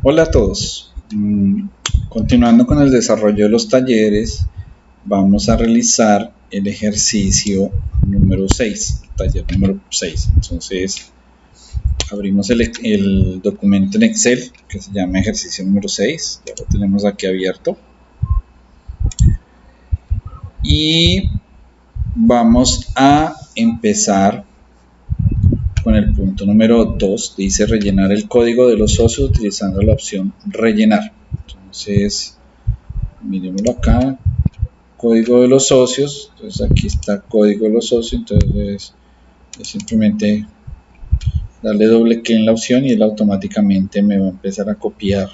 Hola a todos. Continuando con el desarrollo de los talleres, vamos a realizar el ejercicio número 6, taller número 6. Entonces, abrimos el documento en Excel que se llama ejercicio número 6. Ya lo tenemos aquí abierto. Y vamos a empezar con el punto número 2, dice rellenar el código de los socios utilizando la opción rellenar. Entonces, miremoslo acá, código de los socios. Entonces aquí está código de los socios. Entonces es simplemente darle doble clic en la opción y él automáticamente me va a empezar a copiar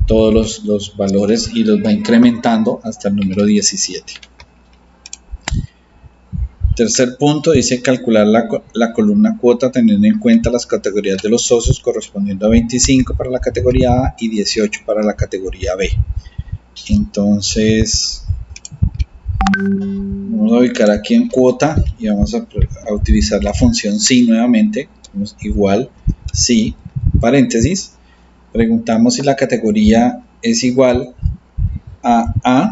todos los valores y los va incrementando hasta el número 17. Tercer punto dice calcular la columna cuota teniendo en cuenta las categorías de los socios correspondiendo a 25 para la categoría A y 18 para la categoría B. Entonces vamos a ubicar aquí en cuota y vamos a utilizar la función si nuevamente, igual si, paréntesis, preguntamos si la categoría es igual a A.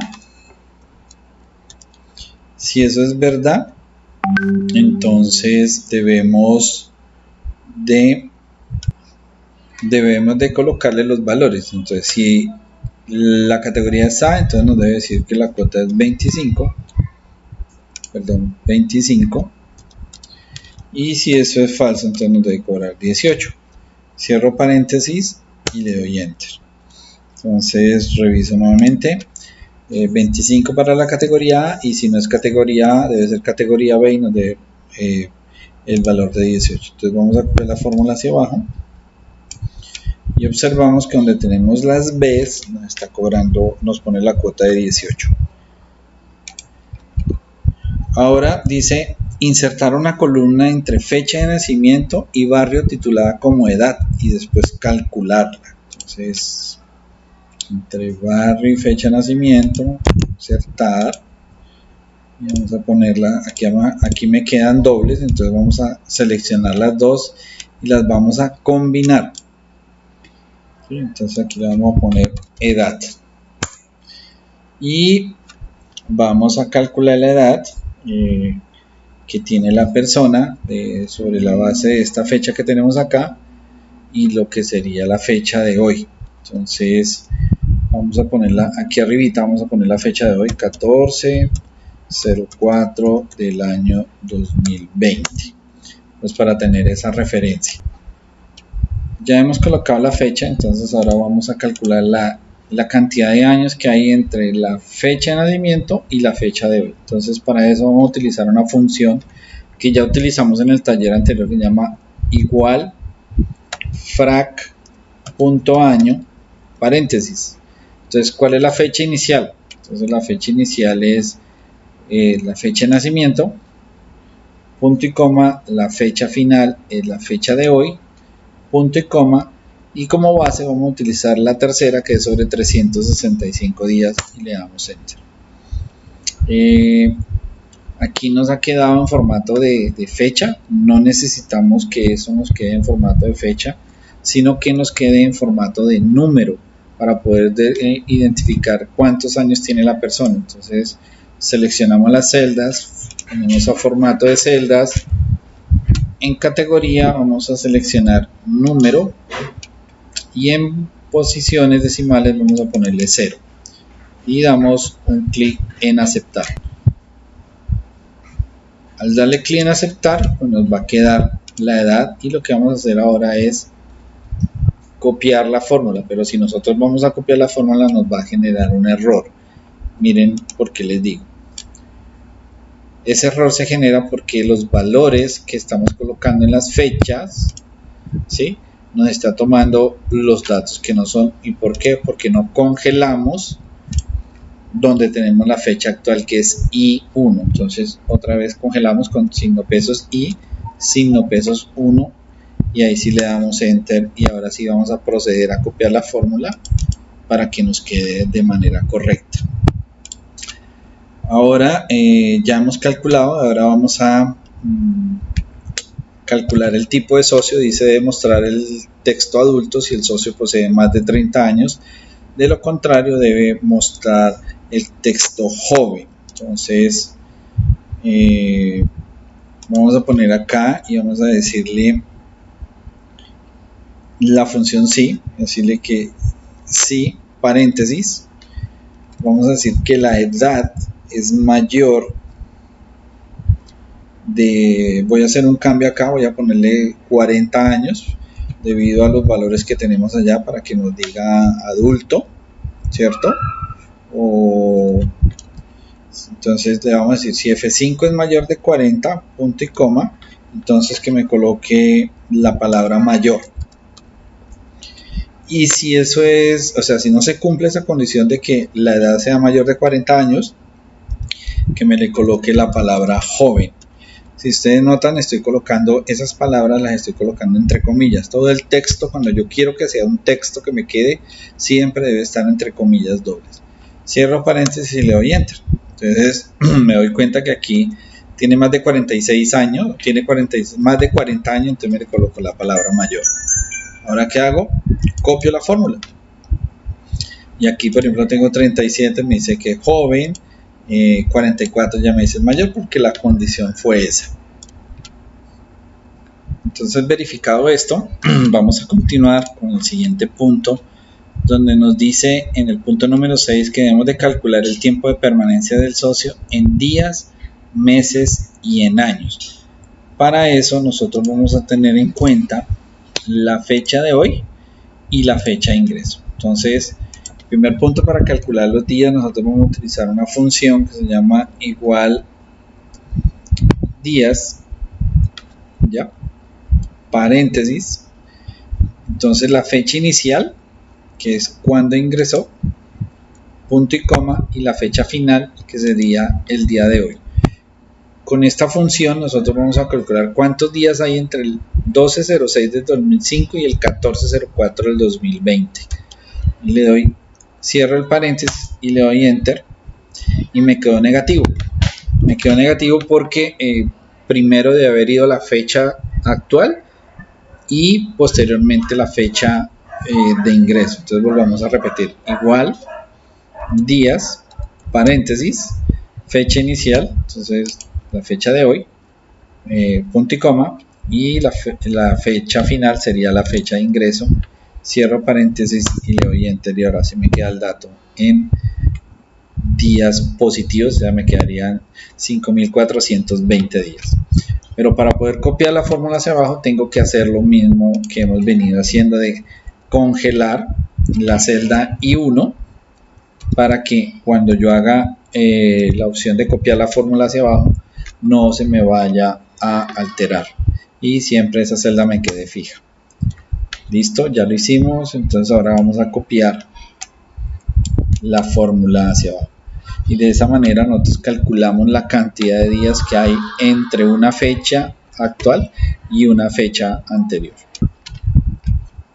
Si eso es verdad, entonces debemos de colocarle los valores. Entonces si la categoría es A, entonces nos debe decir que la cuota es 25, y si eso es falso, entonces nos debe cobrar 18. Cierro paréntesis y le doy enter. Entonces reviso nuevamente, 25 para la categoría A, y si no es categoría A debe ser categoría B y nos debe el valor de 18. Entonces vamos a copiar la fórmula hacia abajo y observamos que donde tenemos las B's nos está cobrando, nos pone la cuota de 18. Ahora dice insertar una columna entre fecha de nacimiento y barrio titulada como edad y después calcularla. Entonces entre barrio y fecha de nacimiento, insertar, y vamos a ponerla aquí me quedan dobles, entonces vamos a seleccionar las dos y las vamos a combinar. ¿Sí? Entonces aquí le vamos a poner edad y vamos a calcular la edad que tiene la persona sobre la base de esta fecha que tenemos acá y lo que sería la fecha de hoy. Entonces vamos a ponerla aquí arribita, vamos a poner la fecha de hoy, 14/04 del año 2020, pues para tener esa referencia. Ya hemos colocado la fecha, entonces ahora vamos a calcular la cantidad de años que hay entre la fecha de nacimiento y la fecha de hoy. Entonces para eso vamos a utilizar una función que ya utilizamos en el taller anterior que se llama igual frac.año paréntesis. Entonces, ¿cuál es la fecha inicial? Entonces la fecha inicial es la fecha de nacimiento, punto y coma, la fecha final es la fecha de hoy, punto y coma, y como base vamos a utilizar la tercera que es sobre 365 días y le damos enter. Aquí nos ha quedado en formato de fecha, no necesitamos que eso nos quede en formato de fecha, sino que nos quede en formato de número para poder identificar cuántos años tiene la persona. Entonces seleccionamos las celdas, ponemos a formato de celdas, en categoría vamos a seleccionar número y en posiciones decimales vamos a ponerle 0 y damos un clic en aceptar. Al darle clic en aceptar, pues nos va a quedar la edad y lo que vamos a hacer ahora es copiar la fórmula, pero si nosotros vamos a copiar la fórmula nos va a generar un error. Miren por qué les digo. Ese error se genera porque los valores que estamos colocando en las fechas, ¿sí?, nos está tomando los datos que no son. ¿Y por qué? Porque no congelamos donde tenemos la fecha actual que es I1. Entonces otra vez congelamos con signo pesos I, signo pesos 1 y ahí sí le damos enter y ahora sí vamos a proceder a copiar la fórmula para que nos quede de manera correcta. Ahora ya hemos calculado, ahora vamos a calcular el tipo de socio, dice demostrar el texto adulto si el socio posee más de 30 años. De lo contrario, debe mostrar el texto joven. Entonces, vamos a poner acá y vamos a decirle la función sí, decirle que sí, paréntesis, vamos a decir que la edad es mayor de, voy a hacer un cambio acá, voy a ponerle 40 años debido a los valores que tenemos allá para que nos diga adulto, ¿cierto? O entonces le vamos a decir si F5 es mayor de 40, punto y coma, entonces que me coloque la palabra mayor. Y si eso es, o sea, si no se cumple esa condición de que la edad sea mayor de 40 años, que me le coloque la palabra joven. Si ustedes notan, estoy colocando esas palabras, las estoy colocando entre comillas. Todo el texto, cuando yo quiero que sea un texto que me quede, siempre debe estar entre comillas dobles. Cierro paréntesis y le doy enter. Entonces me doy cuenta que aquí tiene más de 46 años, tiene más de 40 años, entonces me le coloco la palabra mayor. Ahora, ¿qué hago? Copio la fórmula. Y aquí, por ejemplo, tengo 37, me dice que joven, 44 ya me dice mayor porque la condición fue esa. Entonces, verificado esto, vamos a continuar con el siguiente punto, donde nos dice en el punto número 6 que debemos de calcular el tiempo de permanencia del socio en días, meses y en años. Para eso nosotros vamos a tener en cuenta la fecha de hoy y la fecha de ingreso. Entonces, primer punto, para calcular los días nosotros vamos a utilizar una función que se llama igual días, ya, paréntesis, entonces la fecha inicial, que es cuando ingresó, punto y coma, y la fecha final, que sería el día de hoy. Con esta función nosotros vamos a calcular cuántos días hay entre el 12/06 del 2005 y el 14/04 del 2020. Y le doy, cierro el paréntesis y le doy enter y me quedó negativo. Me quedó negativo porque primero debe haber ido la fecha actual y posteriormente la fecha de ingreso. Entonces volvamos a repetir, igual días, paréntesis, fecha inicial, entonces la fecha de hoy, punto y coma, y la fecha final sería la fecha de ingreso, cierro paréntesis y le doy enter y ahora sí me queda el dato en días positivos, ya me quedarían 5.420 días. Pero para poder copiar la fórmula hacia abajo tengo que hacer lo mismo que hemos venido haciendo, de congelar la celda I1 para que cuando yo haga la opción de copiar la fórmula hacia abajo no se me vaya a alterar y siempre esa celda me quede fija. Listo, ya lo hicimos. Entonces ahora vamos a copiar la fórmula hacia abajo y de esa manera nosotros calculamos la cantidad de días que hay entre una fecha actual y una fecha anterior.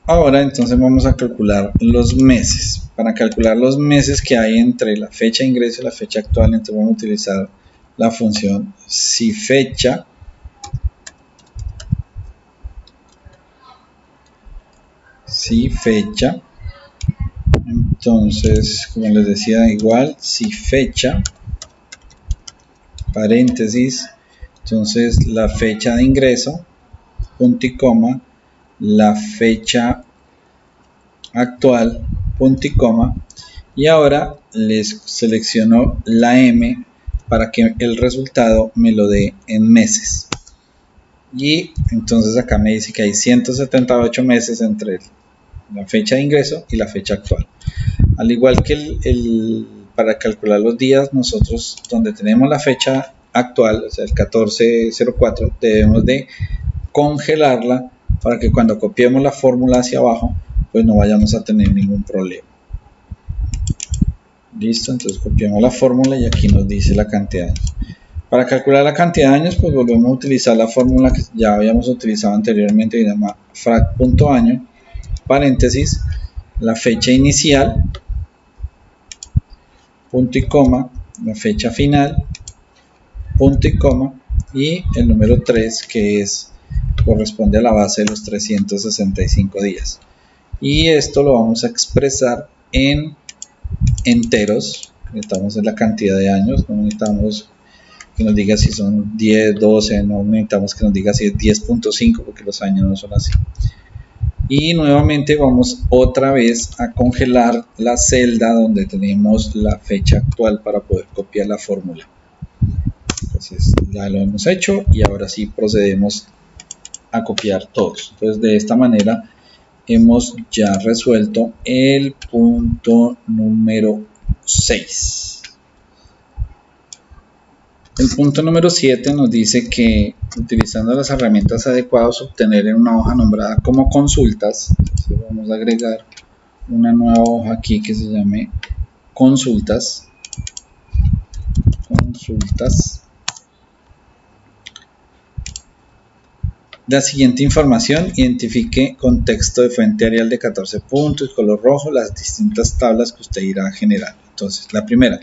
Ahora entonces vamos a calcular los meses. Para calcular los meses que hay entre la fecha de ingreso y la fecha actual, entonces vamos a utilizar la función si fecha entonces, como les decía, igual si fecha, paréntesis, entonces la fecha de ingreso, punto y coma, la fecha actual, punto y coma, y ahora les selecciono la M para que el resultado me lo dé en meses. Y entonces acá me dice que hay 178 meses entre la fecha de ingreso y la fecha actual. Al igual que para calcular los días, nosotros donde tenemos la fecha actual, o sea el 14/04, debemos de congelarla para que cuando copiemos la fórmula hacia abajo pues no vayamos a tener ningún problema. Listo, entonces copiamos la fórmula y aquí nos dice la cantidad de años. Para calcular la cantidad de años pues volvemos a utilizar la fórmula que ya habíamos utilizado anteriormente, que se llama frac.año, paréntesis, la fecha inicial, punto y coma, la fecha final, punto y coma, y el número 3 que es corresponde a la base de los 365 días. Y esto lo vamos a expresar en enteros. Necesitamos la cantidad de años, no necesitamos que nos diga si son 10, 12, no necesitamos que nos diga si es 10.5 porque los años no son así. Y nuevamente vamos otra vez a congelar la celda donde tenemos la fecha actual para poder copiar la fórmula. Entonces ya lo hemos hecho y ahora sí procedemos a copiar todos. Entonces de esta manera hemos ya resuelto el punto número 6. El punto número 7 nos dice que utilizando las herramientas adecuadas obtener en una hoja nombrada como consultas. Entonces vamos a agregar una nueva hoja aquí que se llame consultas. La siguiente información: identifique con texto de fuente Arial de 14 puntos y color rojo las distintas tablas que usted irá generando. Entonces, la primera,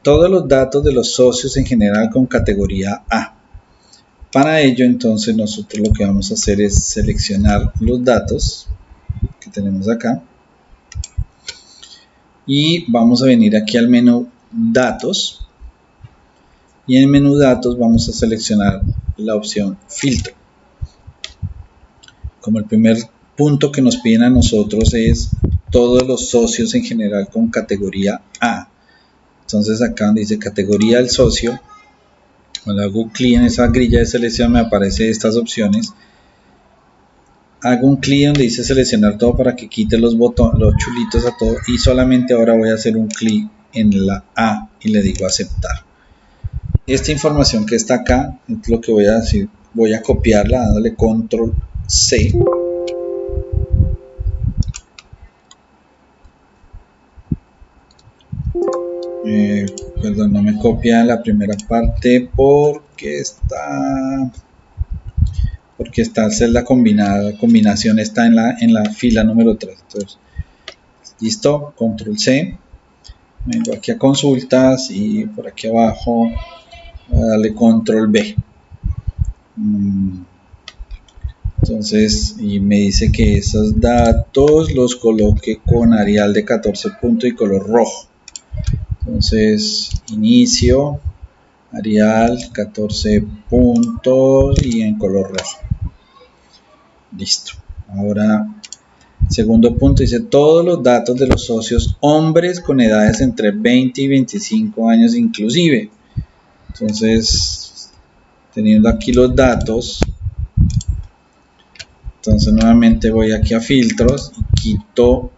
todos los datos de los socios en general con categoría A. Para ello, entonces, nosotros lo que vamos a hacer es seleccionar los datos que tenemos acá y vamos a venir aquí al menú datos y en el menú datos vamos a seleccionar la opción filtro. Como el primer punto que nos piden a nosotros es todos los socios en general con categoría A. Entonces acá donde dice categoría del socio, cuando hago clic en esa grilla de selección me aparecen estas opciones. Hago un clic donde dice seleccionar todo para que quite los botones, los chulitos a todo, y solamente ahora voy a hacer un clic en la A y le digo aceptar. Esta información que está acá es lo que voy a decir, voy a copiarla dándole control C. Perdón, no me copia la primera parte porque está celda combinada, combinación está en la fila número 3. Entonces, listo, control C, vengo aquí a consultas y por aquí abajo voy a darle control B. Entonces, y me dice que esos datos los coloque con Arial de 14 puntos y color rojo. Entonces, inicio, Arial, 14 puntos y en color rojo. Listo. Ahora, segundo punto, dice todos los datos de los socios hombres con edades entre 20 y 25 años inclusive. Entonces, teniendo aquí los datos, entonces nuevamente voy aquí a filtros y quito,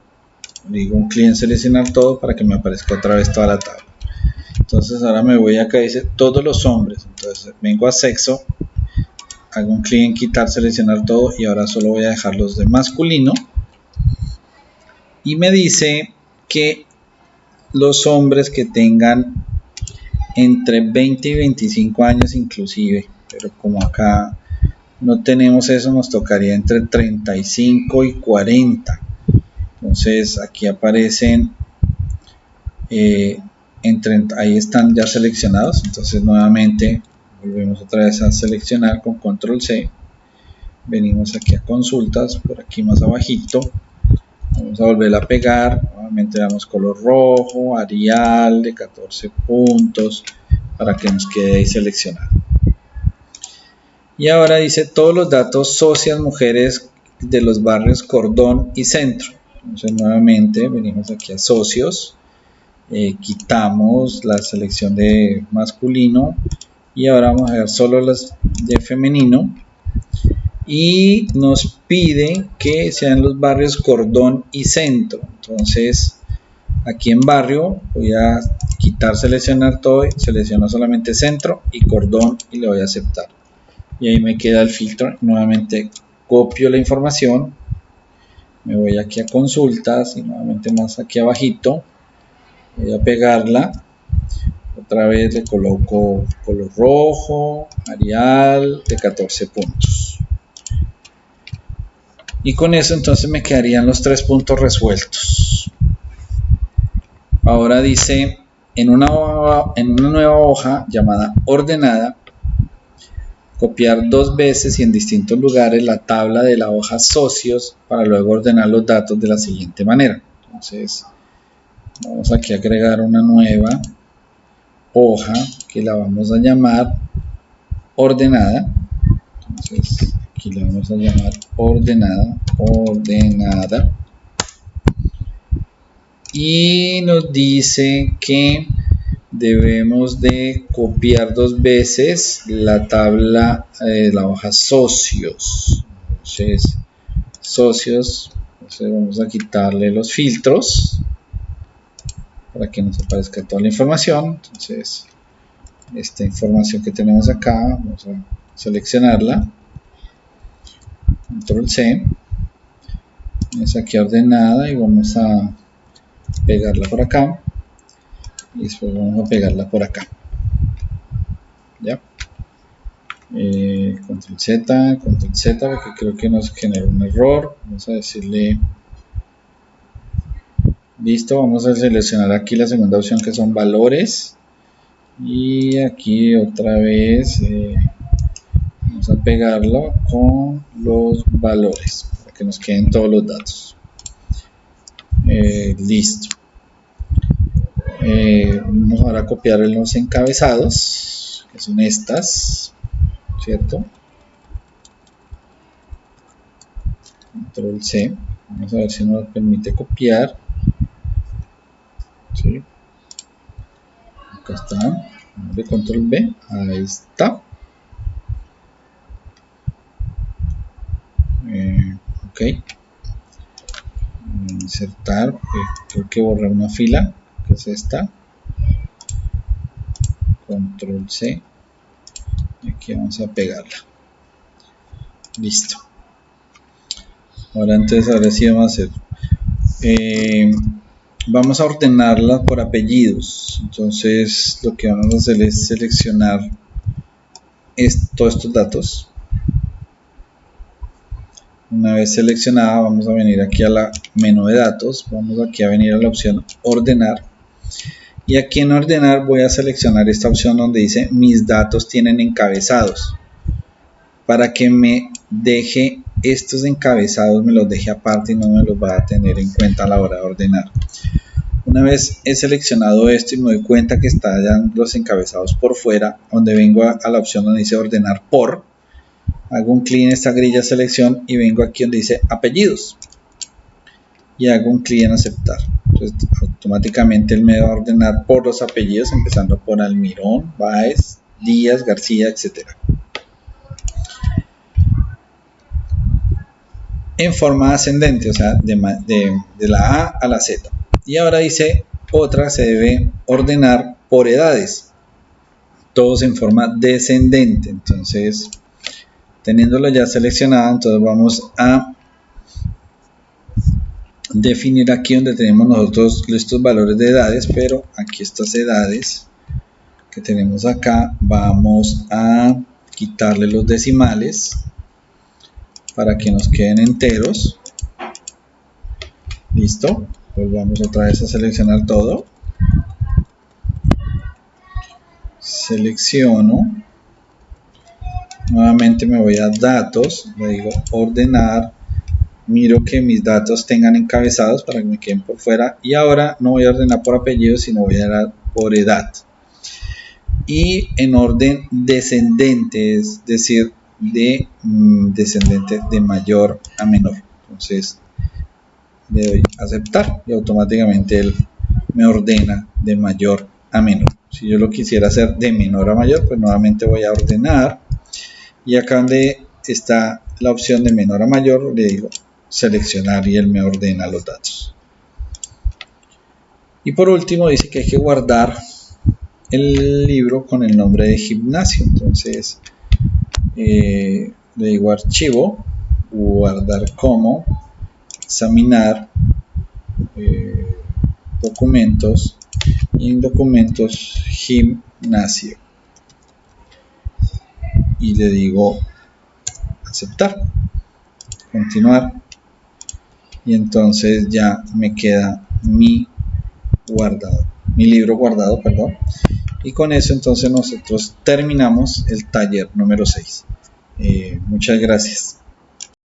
digo un clic en seleccionar todo para que me aparezca otra vez toda la tabla. Entonces ahora me voy acá, dice todos los hombres, entonces vengo a sexo, hago un clic en quitar, seleccionar todo y ahora solo voy a dejar los de masculino y me dice que los hombres que tengan entre 20 y 25 años inclusive, pero como acá no tenemos eso, nos tocaría entre 35 y 40. Entonces aquí aparecen ahí están ya seleccionados. Entonces nuevamente volvemos otra vez a seleccionar con control C, venimos aquí a consultas, por aquí más abajito, vamos a volver a pegar, nuevamente damos color rojo, Arial de 14 puntos para que nos quede ahí seleccionado. Y ahora dice todos los datos socias mujeres de los barrios Cordón y Centro. Entonces nuevamente venimos aquí a socios, quitamos la selección de masculino y ahora vamos a ver solo las de femenino y nos pide que sean los barrios Cordón y Centro. Entonces aquí en barrio voy a quitar seleccionar todo, selecciono solamente Centro y Cordón y le voy a aceptar. Y ahí me queda el filtro. Nuevamente copio la información, me voy aquí a consultas y nuevamente más aquí abajito voy a pegarla, otra vez le coloco color rojo, Arial de 14 puntos y con eso entonces me quedarían los 3 puntos resueltos. Ahora dice en una nueva hoja llamada ordenada, copiar 2 veces y en distintos lugares la tabla de la hoja socios para luego ordenar los datos de la siguiente manera. Entonces vamos aquí a agregar una nueva hoja que la vamos a llamar ordenada. Entonces aquí la vamos a llamar ordenada. Y nos dice que debemos de copiar 2 veces la tabla de la hoja socios. Entonces, socios, entonces vamos a quitarle los filtros para que nos aparezca toda la información. Entonces, esta información que tenemos acá, vamos a seleccionarla. Control C. Es aquí ordenada y vamos a pegarla por acá. Y después vamos a pegarla por acá. Ya. Control Z, porque creo que nos generó un error. Vamos a decirle listo. Vamos a seleccionar aquí la segunda opción, que son valores, y aquí otra vez vamos a pegarlo con los valores para que nos queden todos los datos. Listo. Vamos ahora a copiar los encabezados, que son estas, ¿cierto? Control C. Vamos a ver si nos permite copiar. ¿Sí? Acá está. De control B. Ahí está. Ok. Insertar. Creo que borrar una fila, que es esta. Control C. Y aquí vamos a pegarla. Listo. Ahora sí vamos a hacer. Vamos a ordenarla por apellidos. Entonces lo que vamos a hacer es seleccionar todos estos datos. Una vez seleccionada, vamos a venir aquí a la menú de datos. Vamos aquí a venir a la opción ordenar. Y aquí en ordenar voy a seleccionar esta opción donde dice mis datos tienen encabezados. Para que me deje estos encabezados, me los deje aparte y no me los va a tener en cuenta a la hora de ordenar. Una vez he seleccionado esto y me doy cuenta que están los encabezados por fuera, donde vengo a la opción donde dice ordenar por, hago un clic en esta grilla selección y vengo aquí donde dice apellidos y hago un clic en aceptar. Entonces automáticamente él me va a ordenar por los apellidos, empezando por Almirón, Báez, Díaz, García, etc. En forma ascendente, o sea, de la A a la Z. Y ahora dice, otra se debe ordenar por edades, todos en forma descendente. Entonces, teniéndolo ya seleccionado, entonces vamos a definir aquí donde tenemos nosotros estos valores de edades, pero aquí estas edades que tenemos acá, vamos a quitarle los decimales para que nos queden enteros. Listo. Pues vamos otra vez a seleccionar todo. Selecciono. Nuevamente me voy a datos, le digo ordenar. Miro que mis datos tengan encabezados para que me queden por fuera. Y ahora no voy a ordenar por apellido, sino voy a dar por edad. Y en orden descendente, es decir, de descendente de mayor a menor. Entonces le doy a aceptar y automáticamente él me ordena de mayor a menor. Si yo lo quisiera hacer de menor a mayor, pues nuevamente voy a ordenar y acá donde está la opción de menor a mayor le digo seleccionar y él me ordena los datos. Y por último dice que hay que guardar el libro con el nombre de gimnasio. Entonces le digo archivo, guardar como, examinar, documentos, y en documentos gimnasio y le digo aceptar, continuar y entonces ya me queda mi libro guardado, perdón. Y con eso entonces nosotros terminamos el taller número 6. Muchas gracias.